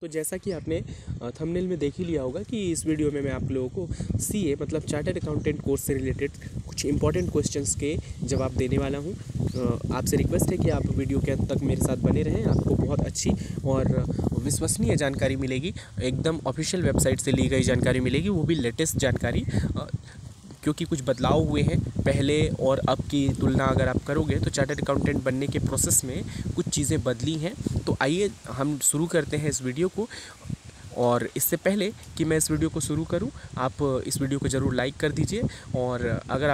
तो जैसा कि आपने थंबनेल में देख ही लिया होगा कि इस वीडियो में मैं आप लोगों को सीए मतलब चार्टर्ड अकाउंटेंट कोर्स से रिलेटेड कुछ इंपॉर्टेंट क्वेश्चंस के जवाब देने वाला हूं। आपसे रिक्वेस्ट है कि आप वीडियो के अंत तक मेरे साथ बने रहें। आपको बहुत अच्छी और विश्वसनीय जानकारी मिलेगी, एकदम ऑफिशियल वेबसाइट से ली गई जानकारी मिलेगी, वो भी लेटेस्ट जानकारी, क्योंकि कुछ बदलाव हुए हैं पहले और अब की तुलना अगर आप करोगे तो चार्टर्ड अकाउंटेंट बनने के प्रोसेस में कुछ चीज़ें बदली हैं। तो आइए हम शुरू करते हैं इस वीडियो को। और इससे पहले कि मैं इस वीडियो को शुरू करूं, आप इस वीडियो को ज़रूर लाइक कर दीजिए, और अगर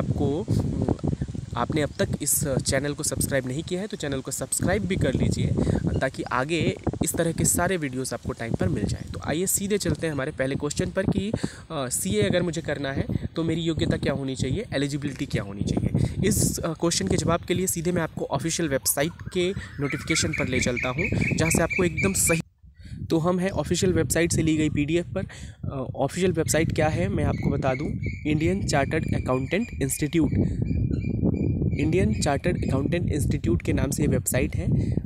आपने अब तक इस चैनल को सब्सक्राइब नहीं किया है तो चैनल को सब्सक्राइब भी कर लीजिए, ताकि आगे इस तरह के सारे वीडियोस आपको टाइम पर मिल जाए। तो आइए सीधे चलते हैं हमारे पहले क्वेश्चन पर कि सीए अगर मुझे करना है तो मेरी योग्यता क्या होनी चाहिए, एलिजिबिलिटी क्या होनी चाहिए। इस क्वेश्चन के जवाब के लिए सीधे मैं आपको ऑफिशियल वेबसाइट के नोटिफिकेशन पर ले चलता हूँ, जहाँ से आपको एकदम सही। तो हम हैं ऑफिशियल वेबसाइट से ली गई पीडीएफ पर। ऑफिशियल वेबसाइट क्या है मैं आपको बता दूं, Indian chartered accountant institute, Indian chartered accountant institute के नाम से ये वेबसाइट है।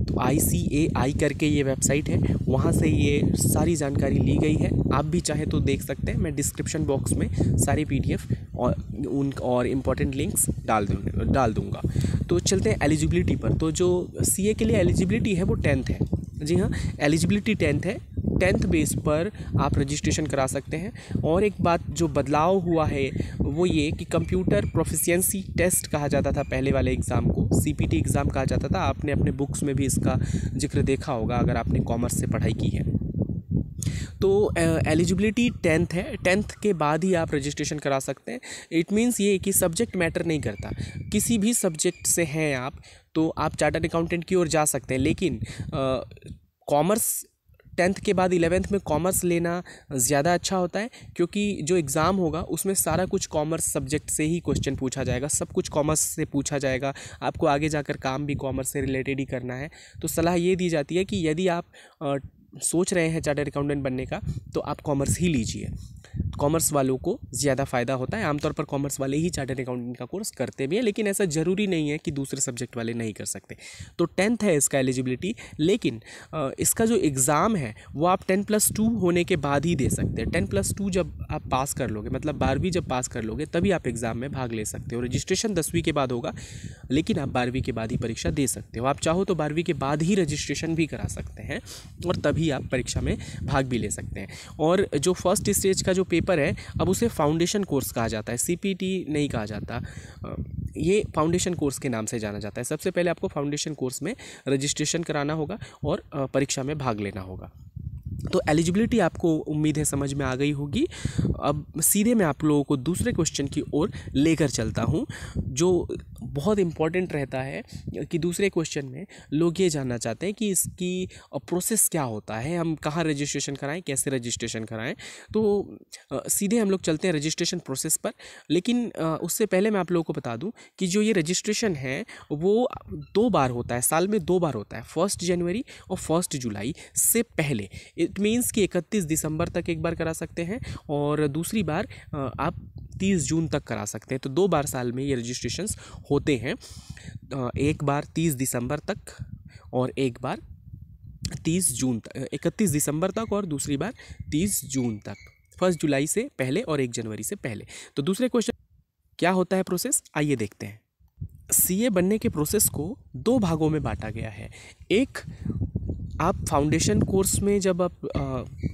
तो ICAI करके ये वेबसाइट है, वहाँ से ये सारी जानकारी ली गई है। आप भी चाहे तो देख सकते हैं, मैं डिस्क्रिप्शन बॉक्स में सारी PDF और इम्पोर्टेंट लिंक्स डाल दूँगा। तो चलते हैं एलिजिबिलिटी पर। तो जो CA के लिए एलिजिबिलिटी है वो 10th है। जी हाँ, एलिजिबिलिटी 10th है। 10th बेस पर आप रजिस्ट्रेशन करा सकते हैं। और एक बात जो बदलाव हुआ है वो ये कि कंप्यूटर प्रोफिशिएंसी टेस्ट कहा जाता था पहले वाले एग्ज़ाम को, CPT एग्ज़ाम कहा जाता था। आपने अपने बुक्स में भी इसका जिक्र देखा होगा अगर आपने कॉमर्स से पढ़ाई की है। तो एलिजिबिलिटी 10th है, 10th के बाद ही आप रजिस्ट्रेशन करा सकते हैं। इट मीन्स ये कि सब्जेक्ट मैटर नहीं करता, किसी भी सब्जेक्ट से हैं आप तो आप चार्टर्ड अकाउंटेंट की ओर जा सकते हैं। लेकिन कॉमर्स 10th के बाद 11th में कॉमर्स लेना ज़्यादा अच्छा होता है, क्योंकि जो एग्ज़ाम होगा उसमें सारा कुछ कॉमर्स सब्जेक्ट से ही क्वेश्चन पूछा जाएगा, सब कुछ कॉमर्स से पूछा जाएगा। आपको आगे जाकर काम भी कॉमर्स से रिलेटेड ही करना है। तो सलाह ये दी जाती है कि यदि आप सोच रहे हैं चार्टर्ड अकाउंटेंट बनने का तो आप कॉमर्स ही लीजिए। कॉमर्स वालों को ज़्यादा फ़ायदा होता है। आमतौर पर कॉमर्स वाले ही चार्टर्ड अकाउंटेंट का कोर्स करते भी हैं, लेकिन ऐसा ज़रूरी नहीं है कि दूसरे सब्जेक्ट वाले नहीं कर सकते। तो 10th है इसका एलिजिबिलिटी। लेकिन इसका जो एग्ज़ाम है वो आप 10+2 होने के बाद ही दे सकते हैं। 10+2 जब आप पास कर लोगे, मतलब 12वीं जब पास कर लोगे, तभी आप एग्ज़ाम में भाग ले सकते हो। रजिस्ट्रेशन 10वीं के बाद होगा, लेकिन आप 12वीं के बाद ही परीक्षा दे सकते हो। आप चाहो तो 12वीं के बाद ही रजिस्ट्रेशन भी करा सकते हैं और तभी आप परीक्षा में भाग भी ले सकते हैं। और जो फर्स्ट स्टेज का जो पेपर है, अब उसे फाउंडेशन कोर्स कहा जाता है, CPT नहीं कहा जाता। ये फाउंडेशन कोर्स के नाम से जाना जाता है। सबसे पहले आपको फाउंडेशन कोर्स में रजिस्ट्रेशन कराना होगा और परीक्षा में भाग लेना होगा। तो एलिजिबिलिटी आपको उम्मीद है समझ में आ गई होगी। अब सीधे मैं आप लोगों को दूसरे क्वेश्चन की ओर लेकर चलता हूं, जो बहुत इम्पॉर्टेंट रहता है कि दूसरे क्वेश्चन में लोग ये जानना चाहते हैं कि इसकी प्रोसेस क्या होता है, हम कहाँ रजिस्ट्रेशन कराएं, कैसे रजिस्ट्रेशन कराएं। तो सीधे हम लोग चलते हैं रजिस्ट्रेशन प्रोसेस पर। लेकिन उससे पहले मैं आप लोगों को बता दूं कि जो ये रजिस्ट्रेशन है वो 2 बार होता है, साल में 2 बार होता है, 1 जनवरी और 1 जुलाई से पहले। इट मीन्स कि 31 दिसंबर तक एक बार करा सकते हैं और दूसरी बार आप 30 जून तक करा सकते हैं। तो 2 बार साल में ये रजिस्ट्रेशंस होते हैं, एक बार 30 दिसंबर तक और एक बार 30 जून तक, 31 दिसंबर तक और दूसरी बार 30 जून तक, 1 जुलाई से पहले और 1 जनवरी से पहले। तो दूसरे क्वेश्चन क्या होता है प्रोसेस, आइए देखते हैं। CA बनने के प्रोसेस को 2 भागों में बांटा गया है। एक, आप फाउंडेशन कोर्स में जब आप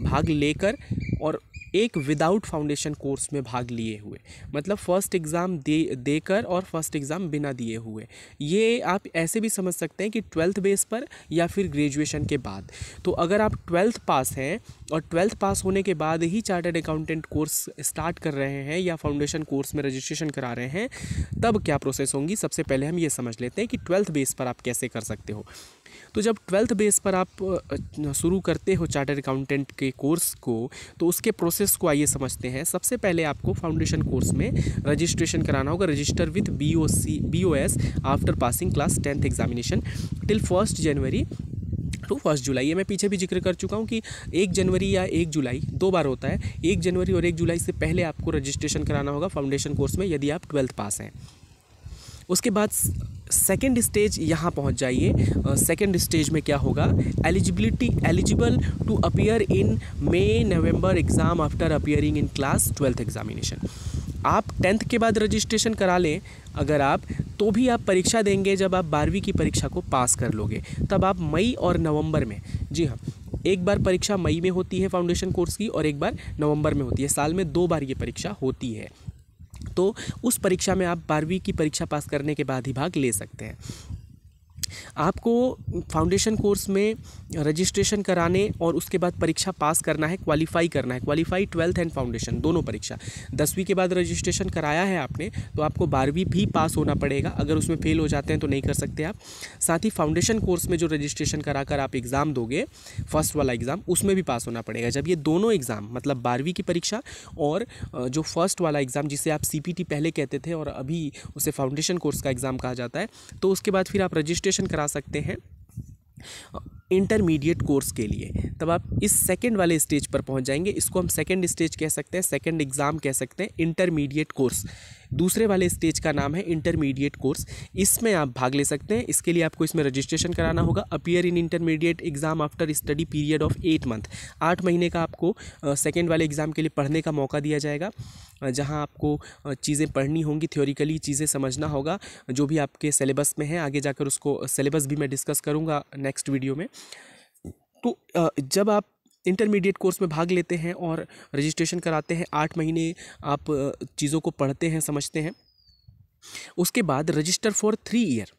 भाग लेकर, और एक विदाउट फाउंडेशन कोर्स में भाग लिए हुए, मतलब फर्स्ट एग्ज़ाम देकर और फर्स्ट एग्ज़ाम बिना दिए हुए। ये आप ऐसे भी समझ सकते हैं कि 12th बेस पर या फिर ग्रेजुएशन के बाद। तो अगर आप 12th पास हैं और 12th पास होने के बाद ही चार्टर्ड अकाउंटेंट कोर्स स्टार्ट कर रहे हैं या फाउंडेशन कोर्स में रजिस्ट्रेशन करा रहे हैं, तब क्या प्रोसेस होंगी। सबसे पहले हम ये समझ लेते हैं कि 12th बेस पर आप कैसे कर सकते हो। तो जब 12th बेस पर आप शुरू करते हो चार्टर्ड अकाउंटेंट के कोर्स को, तो उसके प्रोसेस को आइए समझते हैं। सबसे पहले आपको फाउंडेशन कोर्स में रजिस्ट्रेशन कराना होगा, register with BOS after passing class 10th examination till 1 January to 1 July. ये मैं पीछे भी जिक्र कर चुका हूँ कि 1 जनवरी या 1 जुलाई 2 बार होता है। 1 जनवरी और 1 जुलाई से पहले आपको रजिस्ट्रेशन कराना होगा फाउंडेशन कोर्स में, यदि आप 12th पास हैं। उसके बाद सेकेंड स्टेज यहाँ पहुँच जाइए। सेकेंड स्टेज में क्या होगा, eligible to appear in May November exam after appearing in class 12th examination. आप 10th के बाद रजिस्ट्रेशन करा लें अगर आप, तो भी आप परीक्षा देंगे जब आप 12वीं की परीक्षा को पास कर लोगे, तब आप मई और नवंबर में, जी हाँ, एक बार परीक्षा मई में होती है फाउंडेशन कोर्स की और एक बार नवंबर में होती है। साल में 2 बार ये परीक्षा होती है। तो उस परीक्षा में आप 12वीं की परीक्षा पास करने के बाद ही भाग ले सकते हैं। आपको फाउंडेशन कोर्स में रजिस्ट्रेशन कराने और उसके बाद परीक्षा पास करना है, क्वालिफाई करना है। क्वालिफाई 12th एंड फाउंडेशन दोनों परीक्षा। 10वीं के बाद रजिस्ट्रेशन कराया है आपने तो आपको 12वीं भी पास होना पड़ेगा। अगर उसमें फेल हो जाते हैं तो नहीं कर सकते आप। साथ ही फाउंडेशन कोर्स में जो रजिस्ट्रेशन कराकर आप एग्ज़ाम दोगे, फर्स्ट वाला एग्ज़ाम, उसमें भी पास होना पड़ेगा। जब ये दोनों एग्ज़ाम, मतलब 12वीं की परीक्षा और जो फर्स्ट वाला एग्ज़ाम जिसे आप CPT पहले कहते थे और अभी उसे फाउंडेशन कोर्स का एग्ज़ाम कहा जाता है, तो उसके बाद फिर आप रजिस्ट्रेशन करा सकते हैं इंटरमीडिएट कोर्स के लिए। तब आप इस सेकंड वाले स्टेज पर पहुंच जाएंगे। इसको हम सेकंड स्टेज कह सकते हैं, सेकंड एग्ज़ाम कह सकते हैं, इंटरमीडिएट कोर्स। दूसरे वाले स्टेज का नाम है इंटरमीडिएट कोर्स। इसमें आप भाग ले सकते हैं। इसके लिए आपको इसमें रजिस्ट्रेशन कराना होगा। Appear in intermediate exam after study period of 8 month. 8 महीने का आपको सेकेंड वाले एग्ज़ाम के लिए पढ़ने का मौका दिया जाएगा, जहां आपको चीज़ें पढ़नी होंगी, थ्योरिकली चीज़ें समझना होगा जो भी आपके सिलेबस में है। आगे जाकर उसको सिलेबस भी मैं डिस्कस करूँगा नेक्स्ट वीडियो में। तो जब आप इंटरमीडिएट कोर्स में भाग लेते हैं और रजिस्ट्रेशन कराते हैं, 8 महीने आप चीज़ों को पढ़ते हैं, समझते हैं। उसके बाद रजिस्टर फॉर 3 ईयर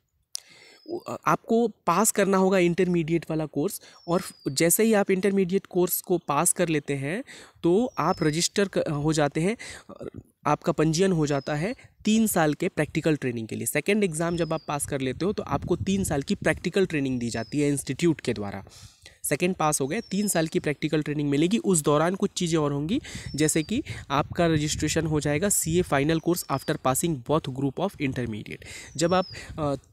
आपको पास करना होगा इंटरमीडिएट वाला कोर्स। और जैसे ही आप इंटरमीडिएट कोर्स को पास कर लेते हैं तो आप रजिस्टर हो जाते हैं, आपका पंजीयन हो जाता है 3 साल के प्रैक्टिकल ट्रेनिंग के लिए। सेकेंड एग्ज़ाम जब आप पास कर लेते हो तो आपको 3 साल की प्रैक्टिकल ट्रेनिंग दी जाती है इंस्टीट्यूट के द्वारा। सेकेंड पास हो गए, 3 साल की प्रैक्टिकल ट्रेनिंग मिलेगी। उस दौरान कुछ चीज़ें और होंगी, जैसे कि आपका रजिस्ट्रेशन हो जाएगा CA final course after passing both group of intermediate. जब आप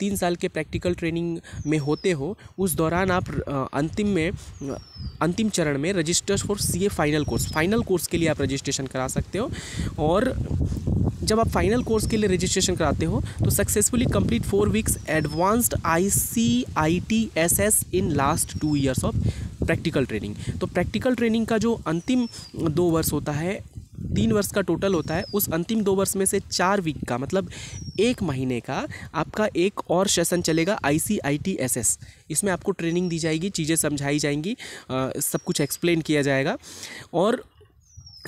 3 साल के प्रैक्टिकल ट्रेनिंग में होते हो, उस दौरान आप अंतिम चरण में register for CA final course के लिए आप रजिस्ट्रेशन करा सकते हो। और जब आप फाइनल कोर्स के लिए रजिस्ट्रेशन कराते हो तो successfully complete 4 weeks advanced ICITSS in last 2 years of practical training. तो प्रैक्टिकल ट्रेनिंग का जो अंतिम 2 वर्ष होता है, 3 वर्ष का टोटल होता है, उस अंतिम 2 वर्ष में से 4 वीक का, मतलब 1 महीने का आपका एक और सेशन चलेगा ICITSS। इसमें आपको ट्रेनिंग दी जाएगी, चीज़ें समझाई जाएंगी, सब कुछ एक्सप्लेन किया जाएगा। और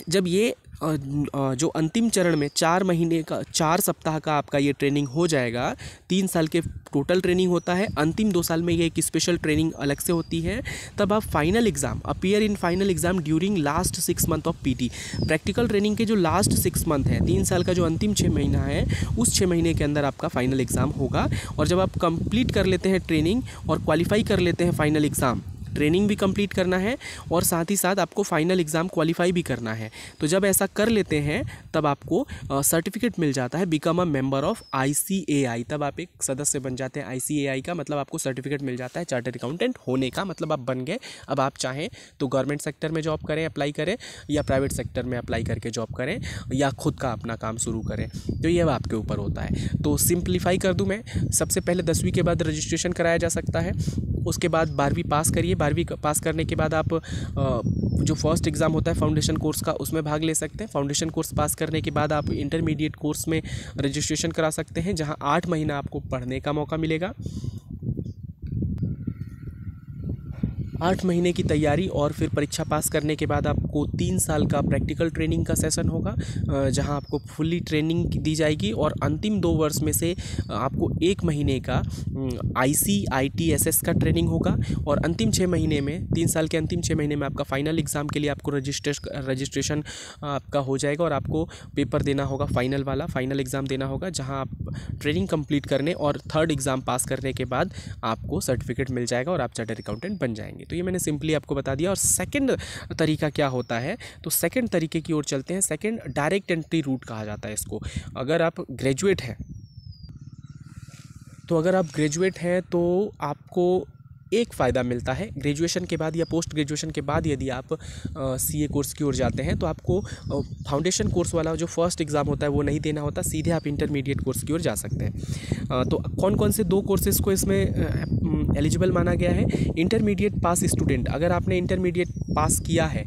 जब ये जो अंतिम चरण में 4 महीने का, 4 सप्ताह का आपका ये ट्रेनिंग हो जाएगा, 3 साल के टोटल ट्रेनिंग होता है, अंतिम 2 साल में ये एक स्पेशल ट्रेनिंग अलग से होती है। तब आप final exam, appear in final exam during last 6 month of PT। Practical training के जो लास्ट 6 मंथ है, 3 साल का जो अंतिम 6 महीना है, उस 6 महीने के अंदर आपका फाइनल एग्ज़ाम होगा। और जब आप कंप्लीट कर लेते हैं ट्रेनिंग और क्वालिफाई कर लेते हैं फाइनल एग्ज़ाम, ट्रेनिंग भी कंप्लीट करना है और साथ ही साथ आपको फाइनल एग्ज़ाम क्वालिफाई भी करना है। तो जब ऐसा कर लेते हैं तब आपको सर्टिफिकेट मिल जाता है, become a member of ICAI। तब आप एक सदस्य बन जाते हैं ICAI का, मतलब आपको सर्टिफिकेट मिल जाता है चार्टर्ड अकाउंटेंट होने का, मतलब आप बन गए। अब आप चाहें तो गवर्नमेंट सेक्टर में जॉब करें, अप्लाई करें, या प्राइवेट सेक्टर में अप्लाई करके जॉब करें, या खुद का अपना काम शुरू करें, तो ये आपके ऊपर होता है। तो सिंप्लीफाई कर दूं मैं, सबसे पहले 10वीं के बाद रजिस्ट्रेशन कराया जा सकता है। उसके बाद 12वीं पास करिए। 12वीं पास करने के बाद आप जो फर्स्ट एग्ज़ाम होता है फाउंडेशन कोर्स का, उसमें भाग ले सकते हैं। फाउंडेशन कोर्स पास करने के बाद आप इंटरमीडिएट कोर्स में रजिस्ट्रेशन करा सकते हैं, जहां 8 महीना आपको पढ़ने का मौका मिलेगा। 8 महीने की तैयारी और फिर परीक्षा पास करने के बाद आपको 3 साल का प्रैक्टिकल ट्रेनिंग का सेशन होगा, जहां आपको फुल्ली ट्रेनिंग दी जाएगी। और अंतिम 2 वर्ष में से आपको 1 महीने का ICITSS का ट्रेनिंग होगा। और अंतिम 6 महीने में, 3 साल के अंतिम 6 महीने में आपका फाइनल एग्ज़ाम के लिए आपको रजिस्ट्रेशन आपका हो जाएगा और आपको पेपर देना होगा, फाइनल एग्ज़ाम देना होगा, जहाँ आप ट्रेनिंग कंप्लीट करने और 3rd एग्ज़ाम पास करने के बाद आपको सर्टिफिकेट मिल जाएगा और आप चार्टर्ड अकाउंटेंट बन जाएंगे। तो ये मैंने सिंपली आपको बता दिया। और सेकंड तरीका क्या होता है, तो सेकंड तरीके की ओर चलते हैं। सेकंड डायरेक्ट एंट्री रूट कहा जाता है इसको। अगर आप ग्रेजुएट हैं तो आपको एक फ़ायदा मिलता है ग्रेजुएशन के बाद या पोस्ट ग्रेजुएशन के बाद यदि आप सीए कोर्स की ओर जाते हैं तो आपको फाउंडेशन कोर्स वाला जो फर्स्ट एग्ज़ाम होता है वो नहीं देना होता, सीधे आप इंटरमीडिएट कोर्स की ओर जा सकते हैं। तो कौन कौन से 2 कोर्सेज़ को इसमें एलिजिबल माना गया है? इंटरमीडिएट पास स्टूडेंट, अगर आपने इंटरमीडिएट पास किया है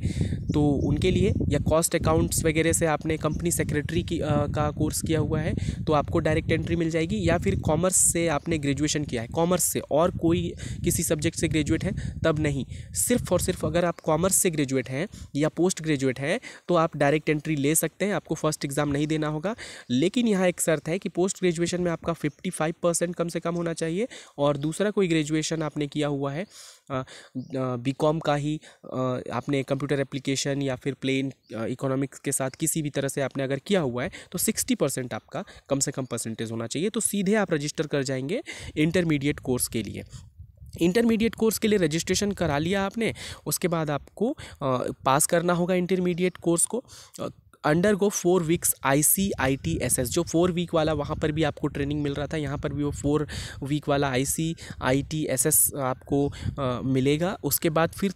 तो उनके लिए, या कॉस्ट अकाउंट्स वगैरह से आपने कंपनी सेक्रेटरी का कोर्स किया हुआ है तो आपको डायरेक्ट एंट्री मिल जाएगी, या फिर कॉमर्स से आपने ग्रेजुएशन किया है, कॉमर्स से और कोई किसी सब्जेक्ट से ग्रेजुएट है तब नहीं, सिर्फ और सिर्फ अगर आप कॉमर्स से ग्रेजुएट हैं या पोस्ट ग्रेजुएट हैं तो आप डायरेक्ट एंट्री ले सकते हैं, आपको फर्स्ट एग्ज़ाम नहीं देना होगा। लेकिन यहाँ एक शर्त है कि पोस्ट ग्रेजुएशन में आपका 55% कम से कम होना चाहिए, और दूसरा कोई ग्रेजुएशन आपने किया हुआ है बीकॉम का ही, आपने कंप्यूटर एप्लीकेशन या फिर प्लेन इकोनॉमिक्स के साथ किसी भी तरह से आपने अगर किया हुआ है तो 60% आपका कम से कम परसेंटेज होना चाहिए। तो सीधे आप रजिस्टर कर जाएंगे इंटरमीडिएट कोर्स के लिए। इंटरमीडिएट कोर्स के लिए रजिस्ट्रेशन करा लिया आपने, उसके बाद आपको पास करना होगा इंटरमीडिएट कोर्स को। अंडरगो 4 वीक्स ICITSS, जो 4 वीक वाला वहाँ पर भी आपको ट्रेनिंग मिल रहा था, यहाँ पर भी वो 4 वीक वाला ICITSS आपको मिलेगा। उसके बाद फिर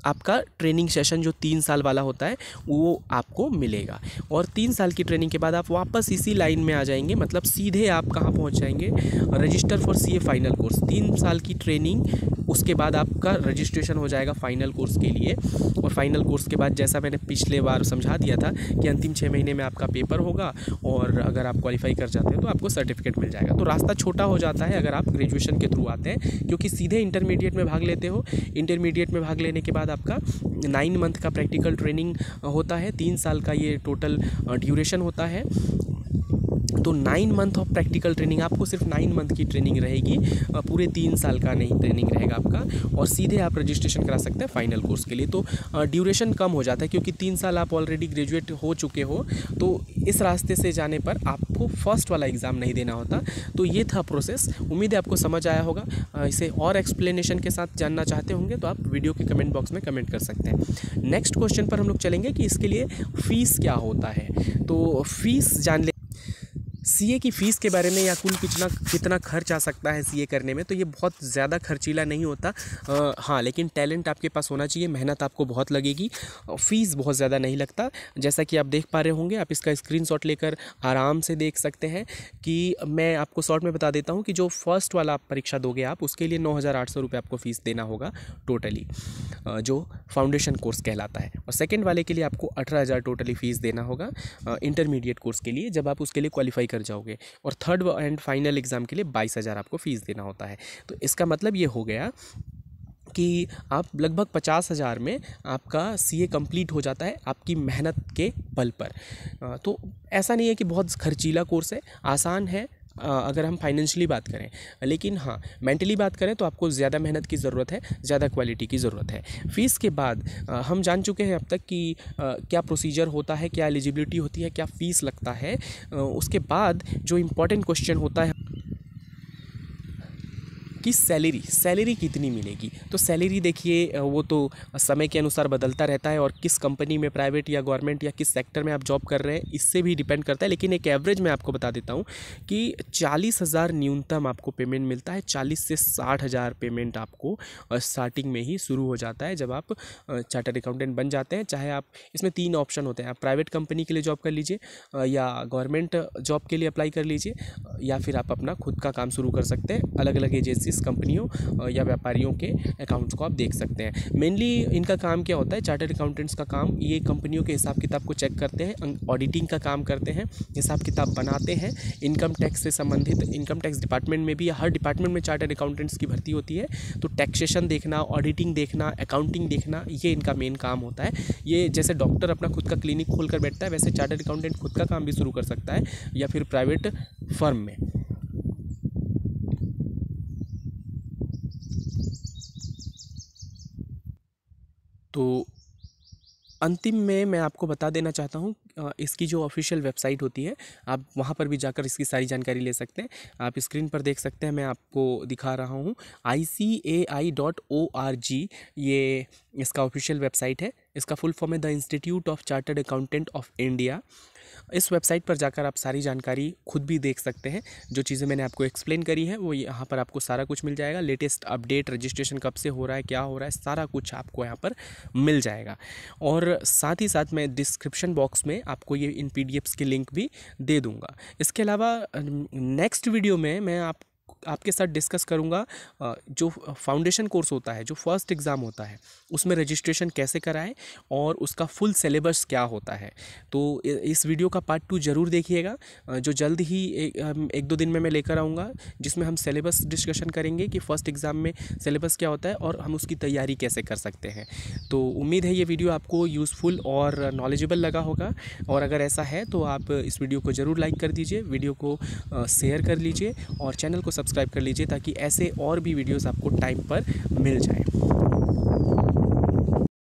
आपका ट्रेनिंग सेशन जो 3 साल वाला होता है वो आपको मिलेगा, और 3 साल की ट्रेनिंग के बाद आप वापस इसी लाइन में आ जाएंगे, मतलब सीधे आप कहाँ पहुँच जाएंगे? Register for CA final course. 3 साल की ट्रेनिंग, उसके बाद आपका रजिस्ट्रेशन हो जाएगा फाइनल कोर्स के लिए, और फाइनल कोर्स के बाद जैसा मैंने पिछले बार समझा दिया था कि अंतिम 6 महीने में आपका पेपर होगा, और अगर आप क्वालिफाई कर जाते हैं तो आपको सर्टिफिकेट मिल जाएगा। तो रास्ता छोटा हो जाता है अगर आप ग्रेजुएशन के थ्रू आते हैं, क्योंकि सीधे इंटरमीडिएट में भाग लेते हो। इंटरमीडिएट में भाग लेने के बाद आपका 9 मंथ का प्रैक्टिकल ट्रेनिंग होता है, 3 साल का ये टोटल ड्यूरेशन होता है। तो 9 मंथ ऑफ प्रैक्टिकल ट्रेनिंग, आपको सिर्फ 9 मंथ की ट्रेनिंग रहेगी, पूरे 3 साल का नहीं ट्रेनिंग रहेगा आपका, और सीधे आप रजिस्ट्रेशन करा सकते हैं फाइनल कोर्स के लिए। तो ड्यूरेशन कम हो जाता है, क्योंकि 3 साल आप ऑलरेडी ग्रेजुएट हो चुके हो, तो इस रास्ते से जाने पर आपको फर्स्ट वाला एग्ज़ाम नहीं देना होता। तो ये था प्रोसेस, उम्मीद है आपको समझ आया होगा। इसे और एक्सप्लेनेशन के साथ जानना चाहते होंगे तो आप वीडियो के कमेंट बॉक्स में कमेंट कर सकते हैं। नेक्स्ट क्वेश्चन पर हम लोग चलेंगे कि इसके लिए फ़ीस क्या होता है। तो फ़ीस जान ले सीए की फ़ीस के बारे में, या कुल कितना खर्च आ सकता है सीए करने में। तो ये बहुत ज़्यादा खर्चीला नहीं होता, हाँ, लेकिन टैलेंट आपके पास होना चाहिए, मेहनत आपको बहुत लगेगी। फ़ीस बहुत ज़्यादा नहीं लगता, जैसा कि आप देख पा रहे होंगे। आप इसका स्क्रीनशॉट लेकर आराम से देख सकते हैं कि मैं आपको शॉर्ट में बता देता हूँ कि जो फर्स्ट वाला परीक्षा दोगे आप, उसके लिए 9,800 रुपये आपको फ़ीस देना होगा टोटली, जो फाउंडेशन कोर्स कहलाता है। और सेकेंड वाले के लिए आपको 18,000 टोटली फ़ीस देना होगा इंटरमीडिएट कोर्स के लिए, जब आप उसके लिए क्वालिफाई कर जाओगे। और थर्ड एंड फाइनल एग्ज़ाम के लिए 22,000 आपको फ़ीस देना होता है। तो इसका मतलब ये हो गया कि आप लगभग 50,000 में आपका सीए कंप्लीट हो जाता है, आपकी मेहनत के बल पर। तो ऐसा नहीं है कि बहुत खर्चीला कोर्स है, आसान है अगर हम फाइनेंशियली बात करें, लेकिन हाँ, मेंटली बात करें तो आपको ज़्यादा मेहनत की ज़रूरत है, ज़्यादा क्वालिटी की ज़रूरत है। फ़ीस के बाद हम जान चुके हैं अब तक कि क्या प्रोसीजर होता है, क्या एलिजिबिलिटी होती है, क्या फ़ीस लगता है। उसके बाद जो इम्पोर्टेंट क्वेश्चन होता है कि सैलरी कितनी मिलेगी। तो सैलरी देखिए, वो तो समय के अनुसार बदलता रहता है, और किस कंपनी में, प्राइवेट या गवर्नमेंट या किस सेक्टर में आप जॉब कर रहे हैं, इससे भी डिपेंड करता है। लेकिन एक एवरेज मैं आपको बता देता हूँ कि 40,000 न्यूनतम आपको पेमेंट मिलता है। 40 से 60,000 पेमेंट आपको स्टार्टिंग में ही शुरू हो जाता है जब आप चार्टर्ड अकाउंटेंट बन जाते हैं। चाहे आप, इसमें 3 ऑप्शन होते हैं, आप प्राइवेट कंपनी के लिए जॉब कर लीजिए, या गवर्नमेंट जॉब के लिए अप्लाई कर लीजिए, या फिर आप अपना खुद का काम शुरू कर सकते हैं। अलग अलग एजेंसी कंपनियों या व्यापारियों के अकाउंट्स को आप देख सकते हैं। मेनली इनका काम क्या होता है, चार्टर्ड अकाउंटेंट्स का काम, ये कंपनियों के हिसाब किताब को चेक करते हैं, ऑडिटिंग का काम करते हैं, हिसाब किताब बनाते हैं। इनकम टैक्स से संबंधित, इनकम टैक्स डिपार्टमेंट में भी, हर डिपार्टमेंट में चार्टर्ड अकाउंटेंट्स की भर्ती होती है। तो टैक्सेशन देखना, ऑडिटिंग देखना, अकाउंटिंग देखना, ये इनका मेन काम होता है। ये जैसे डॉक्टर अपना खुद का क्लिनिक खोल कर बैठता है, वैसे चार्टर्ड अकाउंटेंट खुद का काम भी शुरू कर सकता है, या फिर प्राइवेट फर्म में। तो अंतिम में मैं आपको बता देना चाहता हूँ, इसकी जो ऑफिशियल वेबसाइट होती है, आप वहाँ पर भी जाकर इसकी सारी जानकारी ले सकते हैं। आप स्क्रीन पर देख सकते हैं, मैं आपको दिखा रहा हूँ, ICAI.org ये इसका ऑफिशियल वेबसाइट है। इसका फुल फॉर्म है the institute of chartered accountant of India. इस वेबसाइट पर जाकर आप सारी जानकारी खुद भी देख सकते हैं। जो चीज़ें मैंने आपको एक्सप्लेन करी है वो यहाँ पर आपको सारा कुछ मिल जाएगा। लेटेस्ट अपडेट, रजिस्ट्रेशन कब से हो रहा है, क्या हो रहा है, सारा कुछ आपको यहाँ पर मिल जाएगा। और साथ ही साथ मैं डिस्क्रिप्शन बॉक्स में आपको ये इन PDFs के लिंक भी दे दूँगा। इसके अलावा नेक्स्ट वीडियो में मैं आपके साथ डिस्कस करूंगा जो फाउंडेशन कोर्स होता है, जो फर्स्ट एग्ज़ाम होता है, उसमें रजिस्ट्रेशन कैसे कराएं और उसका फुल सिलेबस क्या होता है। तो इस वीडियो का पार्ट 2 ज़रूर देखिएगा, जो जल्द ही एक दो दिन में मैं लेकर आऊँगा, जिसमें हम सिलेबस डिस्कशन करेंगे कि फ़र्स्ट एग्ज़ाम में सिलेबस क्या होता है और हम उसकी तैयारी कैसे कर सकते हैं। तो उम्मीद है ये वीडियो आपको यूज़फुल और नॉलेजेबल लगा होगा, और अगर ऐसा है तो आप इस वीडियो को ज़रूर लाइक कर दीजिए, वीडियो को शेयर कर लीजिए और चैनल को सब्सक्राइब कर लीजिए, ताकि ऐसे और भी वीडियोस आपको टाइम पर मिल जाएं।